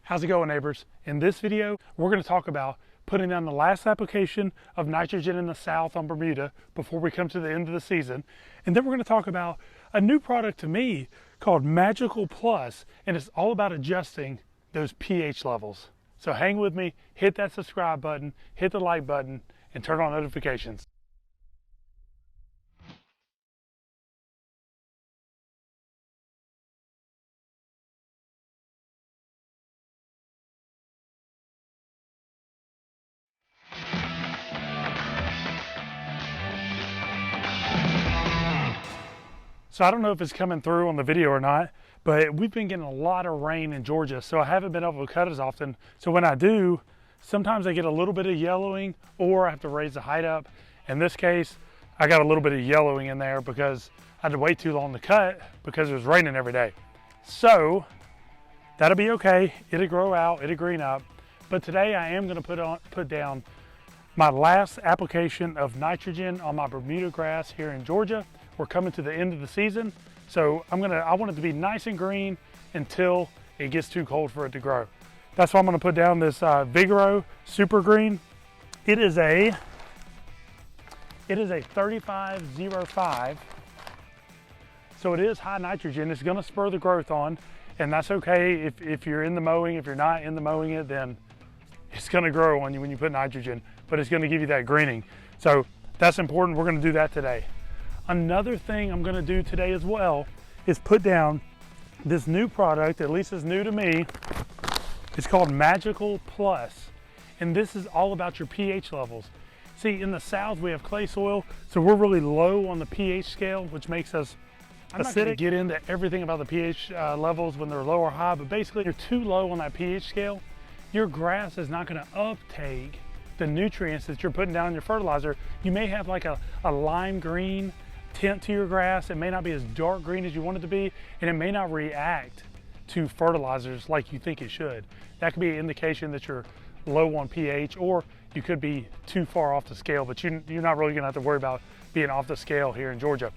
How's it going, neighbors? In this video, we're going to talk about putting down the last application of nitrogen in the south on Bermuda before we come to the end of the season. And then we're going to talk about a new product to me called Magical Plus, and it's all about adjusting those pH levels. So hang with me, hit that subscribe button, hit the like button, and turn on notifications. So I don't know if it's coming through on the video or not, but we've been getting a lot of rain in Georgia, so I haven't been able to cut as often. So when I do, sometimes I get a little bit of yellowing or I have to raise the height up. In this case, I got a little bit of yellowing in there because I had to wait too long to cut because it was raining every day. So that'll be okay. It'll grow out, it'll green up. But today I am gonna put down my last application of nitrogen on my Bermuda grass here in Georgia. We're coming to the end of the season, so I want it to be nice and green until it gets too cold for it to grow. That's why I'm gonna put down this Vigoro Super Green. It is a 3505, so it is high nitrogen. It's gonna spur the growth on, and that's okay if you're in the mowing. If you're not in the mowing it, then it's gonna grow on you when you put nitrogen, but it's gonna give you that greening. So that's important. We're gonna do that today. Another thing I'm gonna do today as well is put down this new product, at least it's new to me. It's called Magical Plus, and this is all about your pH levels. See, in the south we have clay soil, so we're really low on the pH scale, which makes us acidic. I'm not gonna get into everything about the pH levels when they're low or high, but basically you're too low on that pH scale, your grass is not gonna uptake the nutrients that you're putting down in your fertilizer. You may have like a lime green tint to your grass. It may not be as dark green as you want it to be, and it may not react to fertilizers like you think it should. That could be an indication that you're low on pH, or you could be too far off the scale, but you're not really gonna have to worry about being off the scale here in Georgia.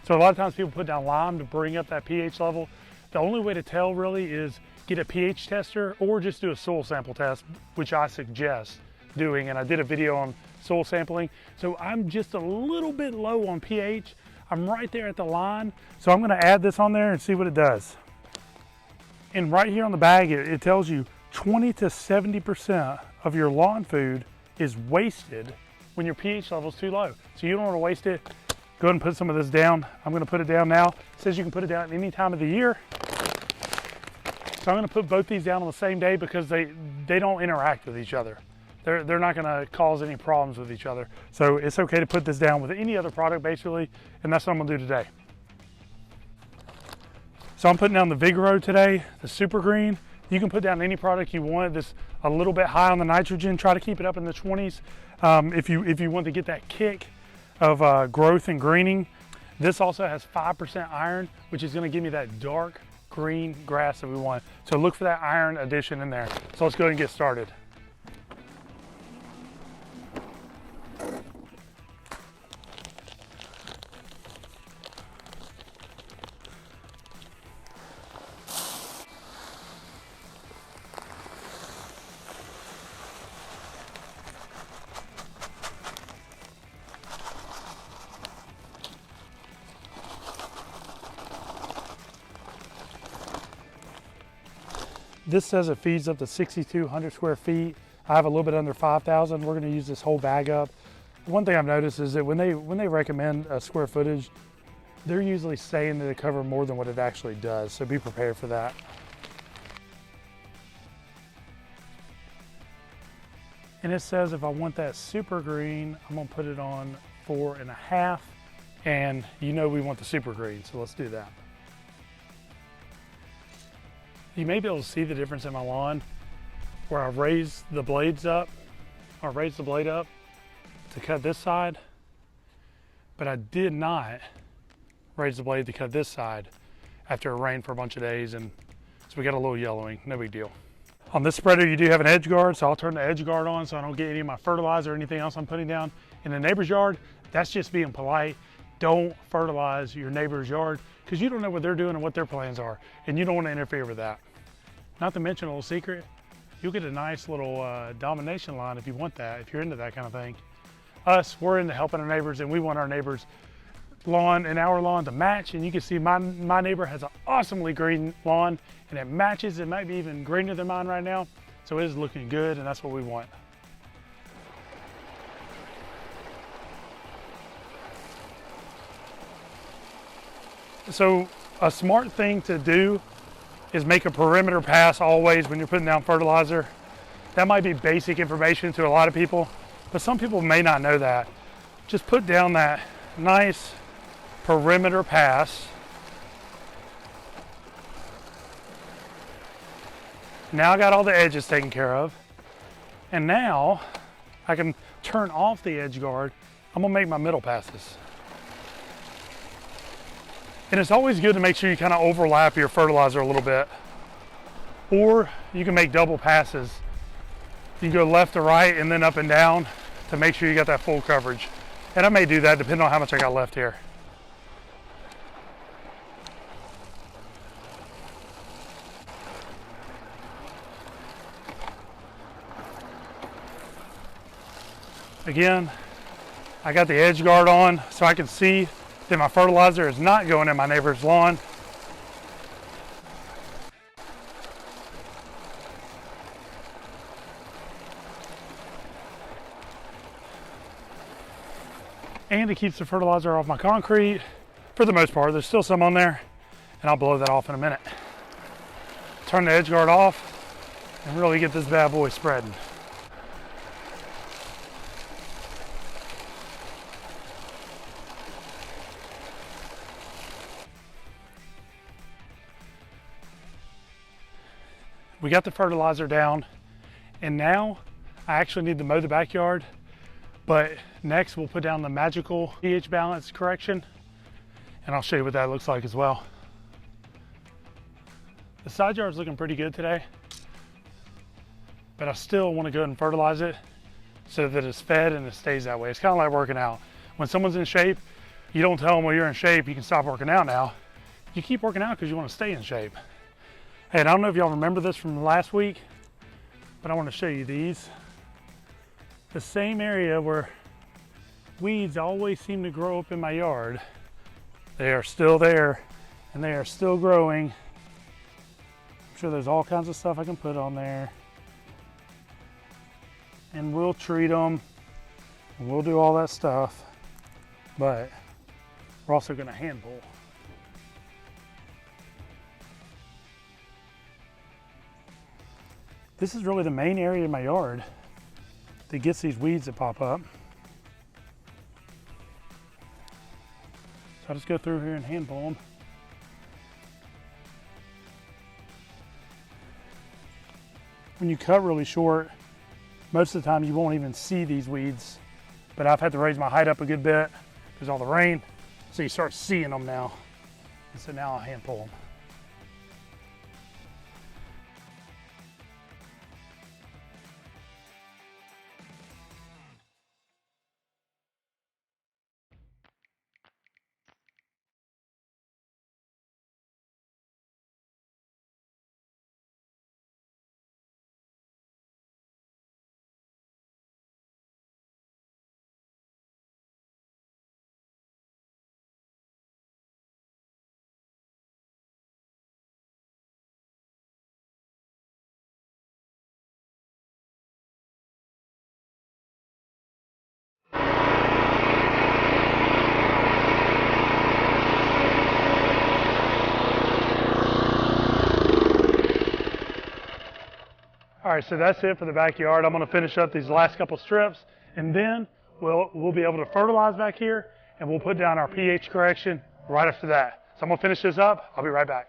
So a lot of times people put down lime to bring up that pH level. The only way to tell really is get a pH tester or just do a soil sample test, which I suggest doing, and I did a video on soil sampling. So I'm just a little bit low on pH. I'm right there at the line, so I'm gonna add this on there and see what it does. And right here on the bag, it tells you 20 to 70% of your lawn food is wasted when your pH level is too low. So you don't wanna waste it. Go ahead and put some of this down. I'm gonna put it down now. It says you can put it down at any time of the year. So I'm gonna put both these down on the same day because they don't interact with each other. They're not gonna cause any problems with each other. So it's okay to put this down with any other product basically, and that's what I'm gonna do today. So I'm putting down the Vigoro today, the Super Green. You can put down any product you want. This a little bit high on the nitrogen. Try to keep it up in the 20s if you want to get that kick of growth and greening. This also has 5% iron, which is gonna give me that dark green grass that we want. So look for that iron addition in there. So let's go ahead and get started. This says it feeds up to 6,200 square feet. I have a little bit under 5,000. We're going to use this whole bag up. One thing I've noticed is that when they recommend a square footage, they're usually saying that it covers more than what it actually does. So be prepared for that. And it says if I want that super green, I'm going to put it on 4.5. And you know we want the super green, so let's do that. You may be able to see the difference in my lawn where I raised the blades up, or raised the blade up to cut this side, but I did not raise the blade to cut this side after it rained for a bunch of days, and so we got a little yellowing, no big deal. On this spreader you do have an edge guard, so I'll turn the edge guard on so I don't get any of my fertilizer or anything else I'm putting down in the neighbor's yard. That's just being polite. Don't fertilize your neighbor's yard because you don't know what they're doing and what their plans are, and you don't want to interfere with that. Not to mention a little secret, you'll get a nice little domination line if you want that, if you're into that kind of thing. Us, we're into helping our neighbors, and we want our neighbors' lawn and our lawn to match. And you can see my neighbor has an awesomely green lawn, and it matches. It might be even greener than mine right now. So it is looking good, and that's what we want. So a smart thing to do is make a perimeter pass always when you're putting down fertilizer. That might be basic information to a lot of people, but some people may not know that. Just put down that nice perimeter pass. Now I got all the edges taken care of. And now I can turn off the edge guard. I'm gonna make my middle passes. And it's always good to make sure you kind of overlap your fertilizer a little bit. Or you can make double passes. You can go left to right and then up and down to make sure you got that full coverage. And I may do that depending on how much I got left here. Again, I got the edge guard on so I can see that my fertilizer is not going in my neighbor's lawn. And it keeps the fertilizer off my concrete for the most part. There's still some on there, and I'll blow that off in a minute. Turn the edge guard off and really get this bad boy spreading. We got the fertilizer down, and now I actually need to mow the backyard, but next we'll put down the magical pH balance correction, and I'll show you what that looks like as well. The side yard's looking pretty good today, but I still want to go ahead and fertilize it so that it's fed and it stays that way. It's kind of like working out. When someone's in shape, you don't tell them, well, you're in shape, you can stop working out now. You keep working out because you want to stay in shape. Hey, and I don't know if y'all remember this from last week, but I want to show you these. The same area where weeds always seem to grow up in my yard, they are still there and they are still growing. I'm sure there's all kinds of stuff I can put on there, and we'll treat them and we'll do all that stuff, but we're also going to hand pull. This is really the main area in my yard that gets these weeds that pop up. So I'll just go through here and hand pull them. When you cut really short, most of the time you won't even see these weeds, but I've had to raise my height up a good bit because all the rain, so you start seeing them now. And so now I'll hand pull them. All right, so that's it for the backyard. I'm gonna finish up these last couple strips, and then we'll be able to fertilize back here, and we'll put down our pH correction right after that. So I'm gonna finish this up. I'll be right back.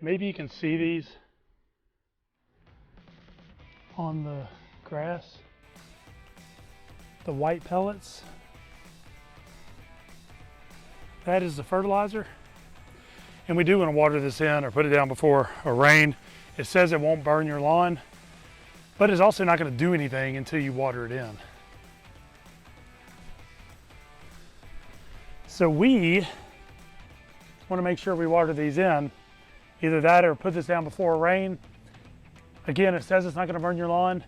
Maybe you can see these on the grass. The white pellets. That is the fertilizer. And we do want to water this in or put it down before a rain. It says it won't burn your lawn, but it's also not going to do anything until you water it in. So we want to make sure we water these in. Either that or put this down before rain. Again, it says it's not going to burn your lawn.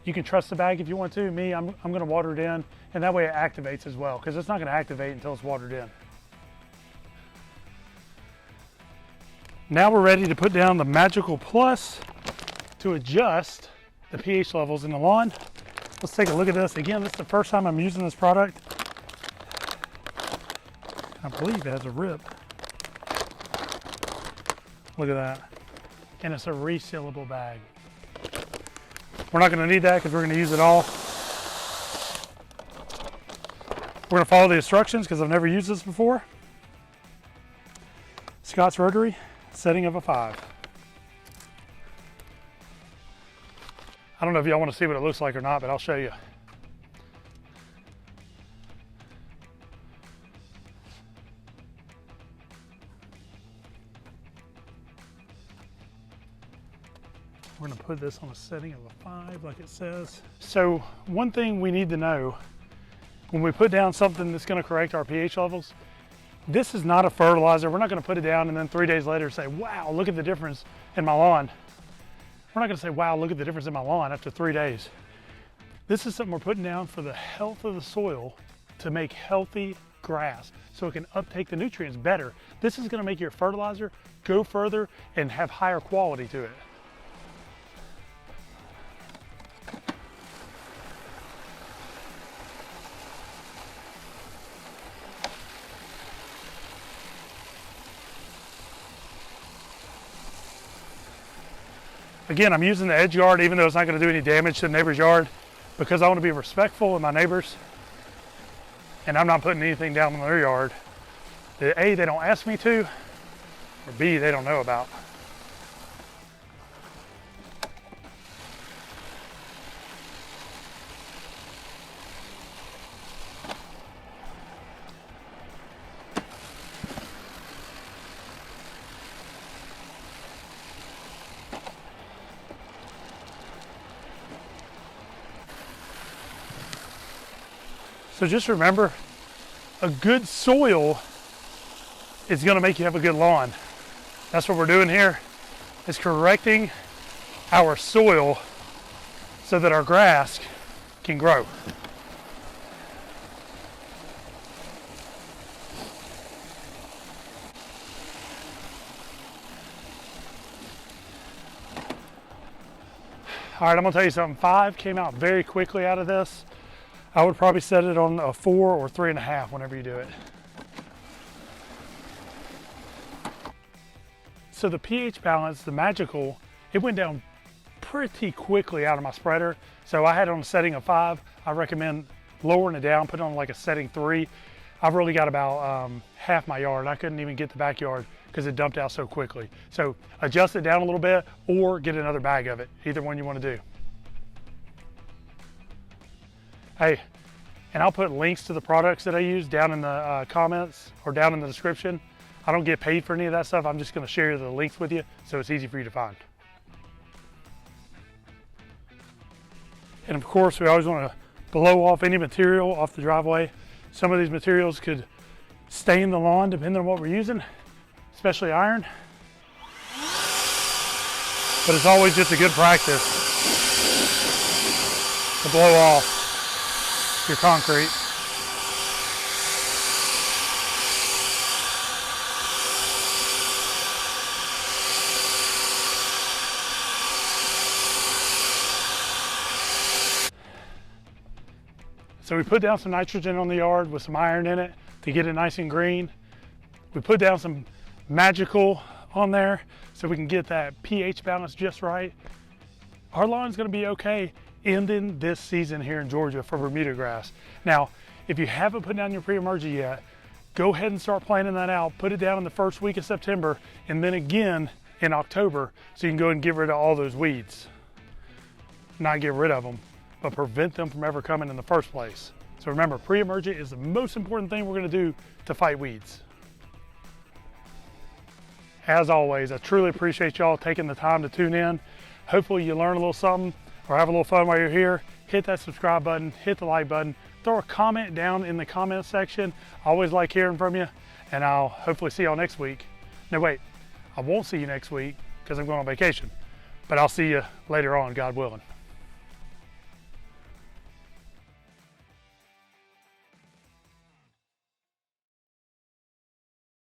You can trust the bag if you want to. Me, I'm going to water it in, and that way it activates as well, because it's not going to activate until it's watered in. Now we're ready to put down the Magical Plus to adjust the pH levels in the lawn. Let's take a look at this. Again, this is the first time I'm using this product. I believe it has a rip. Look at that. And it's a resealable bag. We're not going to need that because we're going to use it all. We're going to follow the instructions because I've never used this before. Scott's Rotary, setting of a 5. I don't know if y'all want to see what it looks like or not, but I'll show you. We're going to put this on a setting of a 5 like it says. So one thing we need to know when we put down something that's going to correct our pH levels, this is not a fertilizer. We're not going to put it down and then 3 days later say, wow, look at the difference in my lawn. We're not going to say, wow, look at the difference in my lawn after 3 days. This is something we're putting down for the health of the soil to make healthy grass so it can uptake the nutrients better. This is going to make your fertilizer go further and have higher quality to it. Again, I'm using the edge yard even though it's not going to do any damage to the neighbor's yard because I want to be respectful of my neighbors and I'm not putting anything down in their yard that A, they don't ask me to, or B, they don't know about. So just remember, a good soil is going to make you have a good lawn. That's what we're doing here, is correcting our soil so that our grass can grow. All right, I'm gonna tell you something. 5 came out very quickly out of this. I would probably set it on a 4 or 3.5 whenever you do it. So the pH balance, the Magical, it went down pretty quickly out of my spreader. So I had it on a setting of 5. I recommend lowering it down, put it on like a setting 3. I've really got about half my yard. I couldn't even get the backyard because it dumped out so quickly. So adjust it down a little bit or get another bag of it, either one you want to do. Hey, and I'll put links to the products that I use down in the comments or down in the description. I don't get paid for any of that stuff. I'm just going to share the links with you so it's easy for you to find. And of course, we always want to blow off any material off the driveway. Some of these materials could stain the lawn depending on what we're using, especially iron. But it's always just a good practice to blow off your concrete. So we put down some nitrogen on the yard with some iron in it to get it nice and green. We put down some Magical on there so we can get that pH balance just right. Our lawn's gonna be okay ending this season here in Georgia for Bermuda grass. Now, if you haven't put down your pre-emergent yet, go ahead and start planning that out. Put it down in the first week of September and then again in October so you can go and get rid of all those weeds. Not get rid of them, but prevent them from ever coming in the first place. So remember, pre-emergent is the most important thing we're gonna do to fight weeds. As always, I truly appreciate y'all taking the time to tune in. Hopefully you learn a little something. or have a little fun while you're here, hit that subscribe button, hit the like button, throw a comment down in the comment section. I always like hearing from you, and I'll hopefully see y'all next week. No, wait, I won't see you next week because I'm going on vacation, but I'll see you later on, God willing.